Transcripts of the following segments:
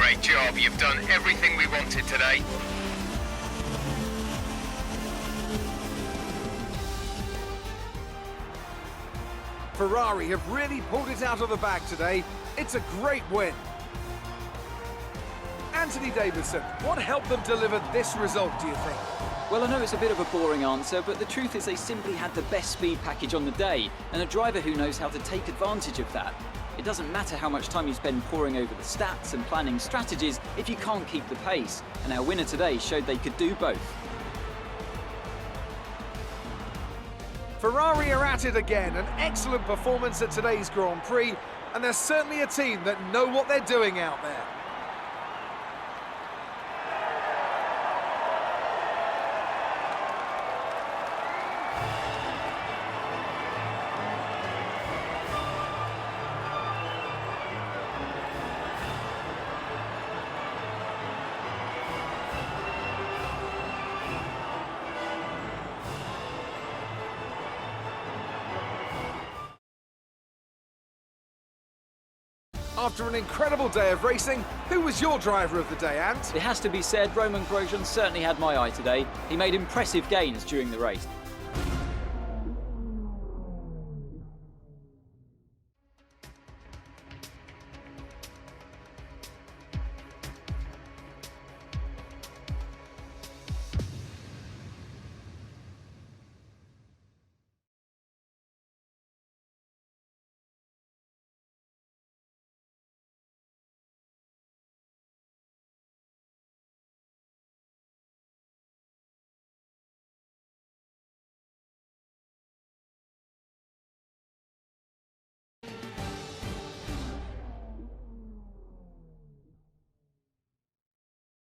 Great job. You've done everything we wanted today. Ferrari have really pulled it out of the bag today. It's a great win. Anthony Davidson, what helped them deliver this result, do you think? Well, I know it's a bit of a boring answer, but the truth is they simply had the best speed package on the day, and a driver who knows how to take advantage of that. It doesn't matter how much time you spend poring over the stats and planning strategies if you can't keep the pace, and our winner today showed they could do both. Ferrari are at it again, an excellent performance at today's Grand Prix, and they're certainly a team that know what they're doing out there. After an incredible day of racing, who was your driver of the day, Ant? It has to be said, Romain Grosjean certainly had my eye today. He made impressive gains during the race.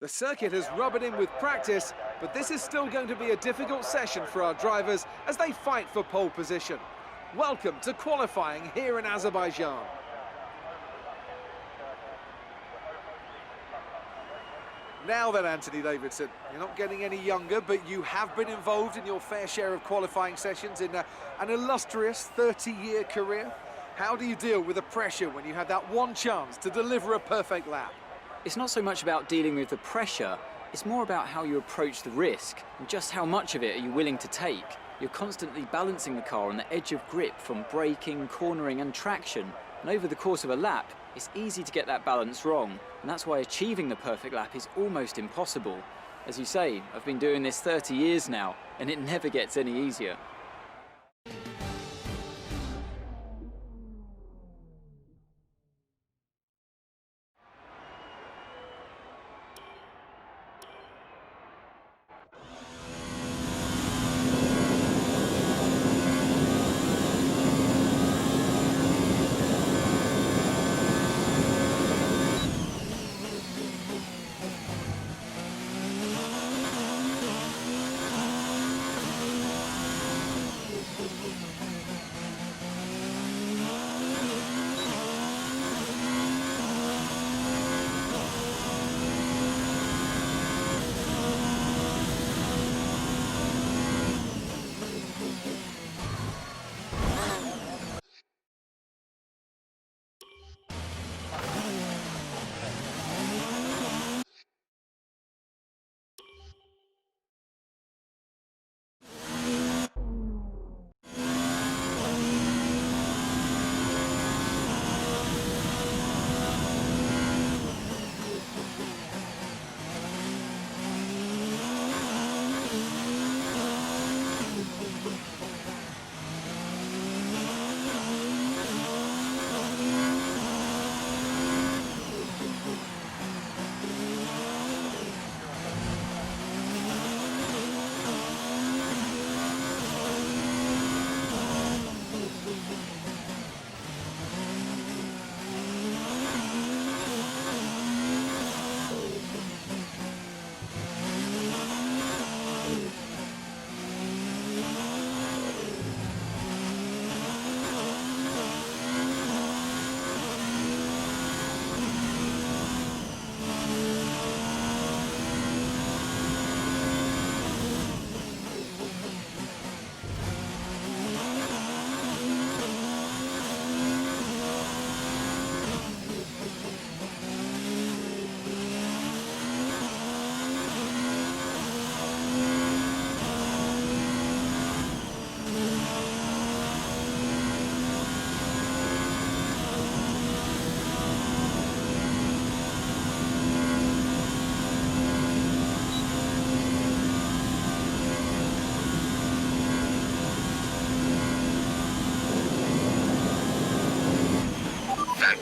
The circuit has rubbed in with practice, but this is still going to be a difficult session for our drivers as they fight for pole position. Welcome to qualifying here in Azerbaijan. Now then, Anthony Davidson, you're not getting any younger, but you have been involved in your fair share of qualifying sessions in an illustrious 30-year career. How do you deal with the pressure when you have that one chance to deliver a perfect lap? It's not so much about dealing with the pressure, it's more about how you approach the risk and just how much of it are you willing to take. You're constantly balancing the car on the edge of grip from braking, cornering and traction, and over the course of a lap it's easy to get that balance wrong, and that's why achieving the perfect lap is almost impossible. As you say, I've been doing this 30 years now and it never gets any easier.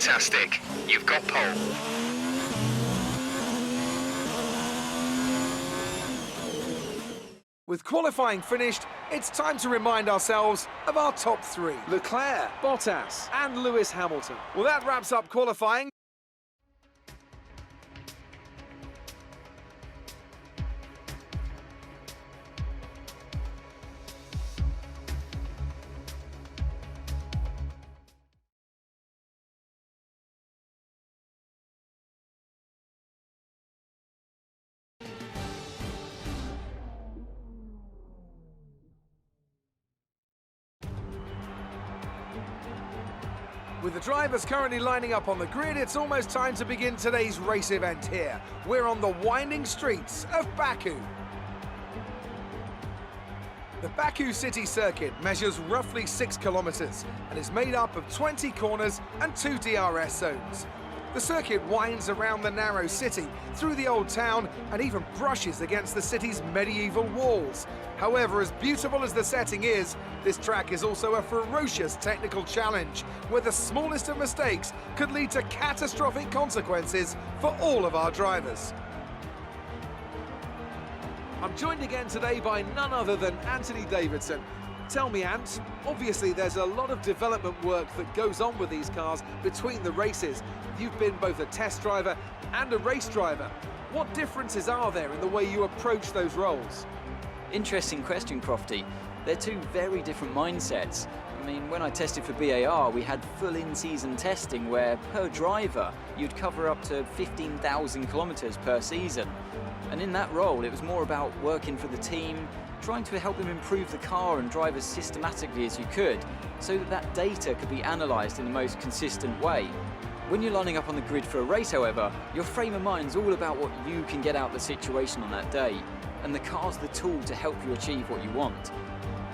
Fantastic. You've got pole. With qualifying finished, it's time to remind ourselves of our top three: Leclerc, Bottas and Lewis Hamilton. Well, that wraps up qualifying. With the drivers currently lining up on the grid, it's almost time to begin today's race event here. We're on the winding streets of Baku. The Baku city circuit measures roughly 6 kilometers and is made up of 20 corners and 2 DRS zones. The circuit winds around the narrow city, through the old town, and even brushes against the city's medieval walls. However, as beautiful as the setting is, this track is also a ferocious technical challenge, where the smallest of mistakes could lead to catastrophic consequences for all of our drivers. I'm joined again today by none other than Anthony Davidson. Tell me, Ant, obviously there's a lot of development work that goes on with these cars between the races. You've been both a test driver and a race driver. What differences are there in the way you approach those roles? Interesting question, Crofty. They're two very different mindsets. I mean, when I tested for BAR, we had full in-season testing where, per driver, you'd cover up to 15,000 kilometers per season. And in that role, it was more about working for the team, trying to help them improve the car and drive as systematically as you could, so that that data could be analysed in the most consistent way. When you're lining up on the grid for a race, however, your frame of mind's all about what you can get out of the situation on that day, and the car's the tool to help you achieve what you want.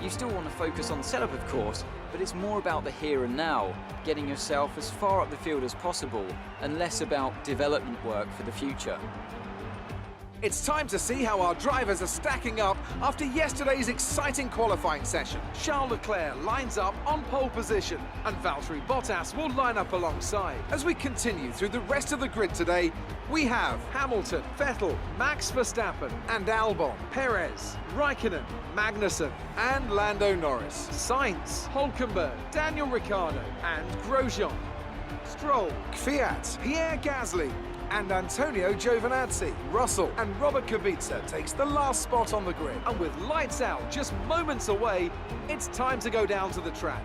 You still want to focus on setup, of course, but it's more about the here and now, getting yourself as far up the field as possible, and less about development work for the future. It's time to see how our drivers are stacking up after yesterday's exciting qualifying session. Charles Leclerc lines up on pole position and Valtteri Bottas will line up alongside. As we continue through the rest of the grid today, we have Hamilton, Vettel, Max Verstappen and Albon, Perez, Raikkonen, Magnussen and Lando Norris, Sainz, Hülkenberg, Daniel Ricciardo and Grosjean, Stroll, Kvyat, Pierre Gasly and Antonio Giovinazzi. Russell and Robert Kubica takes the last spot on the grid. And with lights out just moments away, it's time to go down to the track.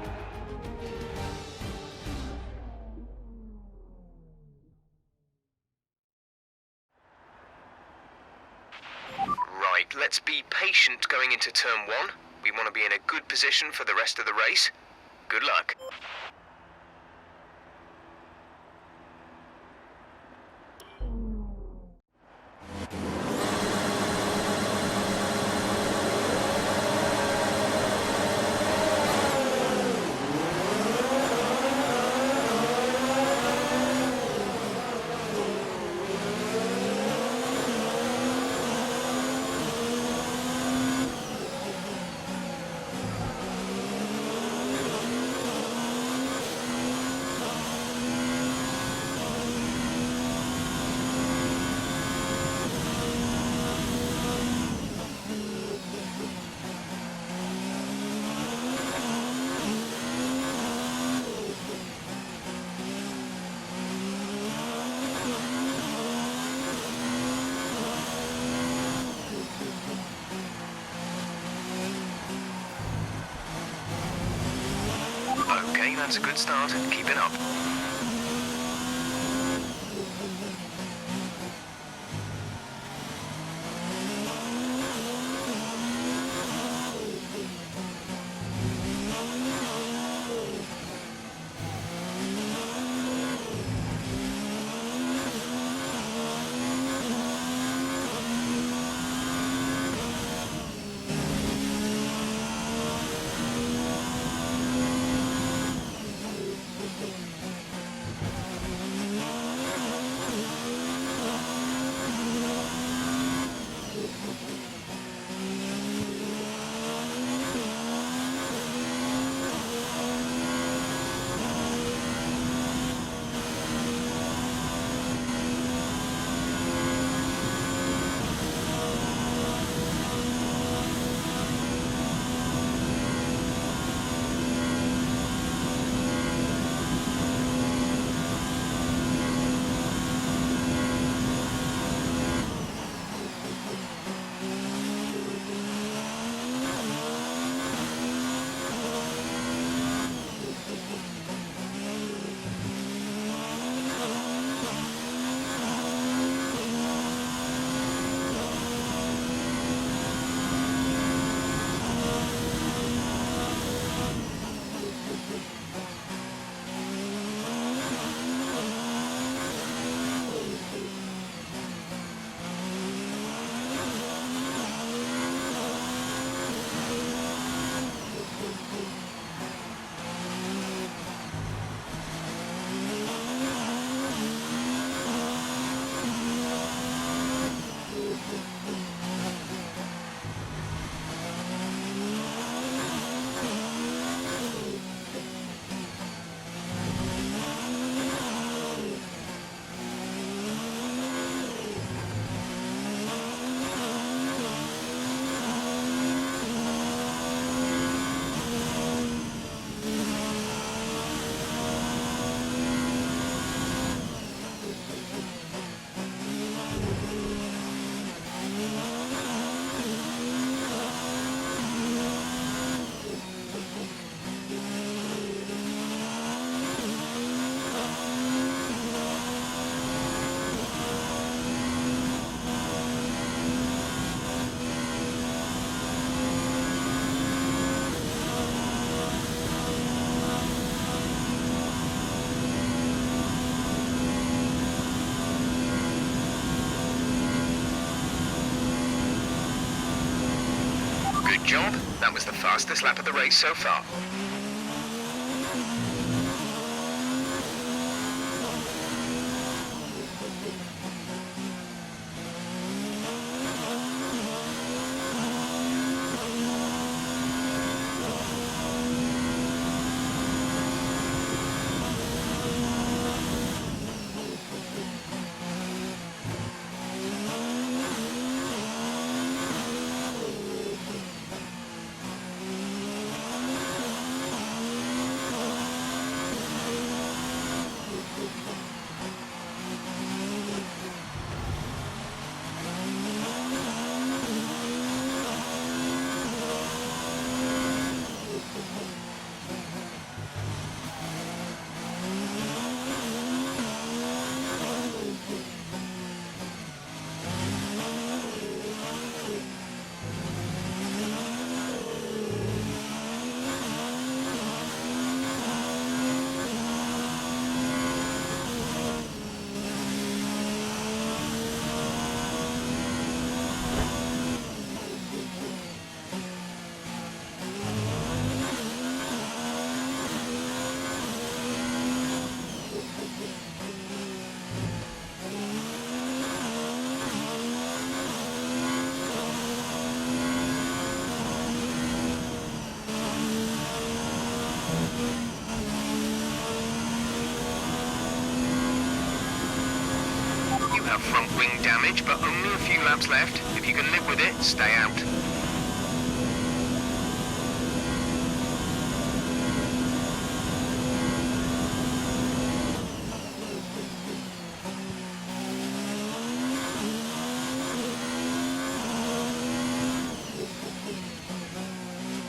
Right, let's be patient going into turn 1. We want to be in a good position for the rest of the race. Good luck. Okay, that's a good start. Keep it up. Good job. That was the fastest lap of the race so far. Front wing damage, but only a few laps left. If you can live with it, stay out.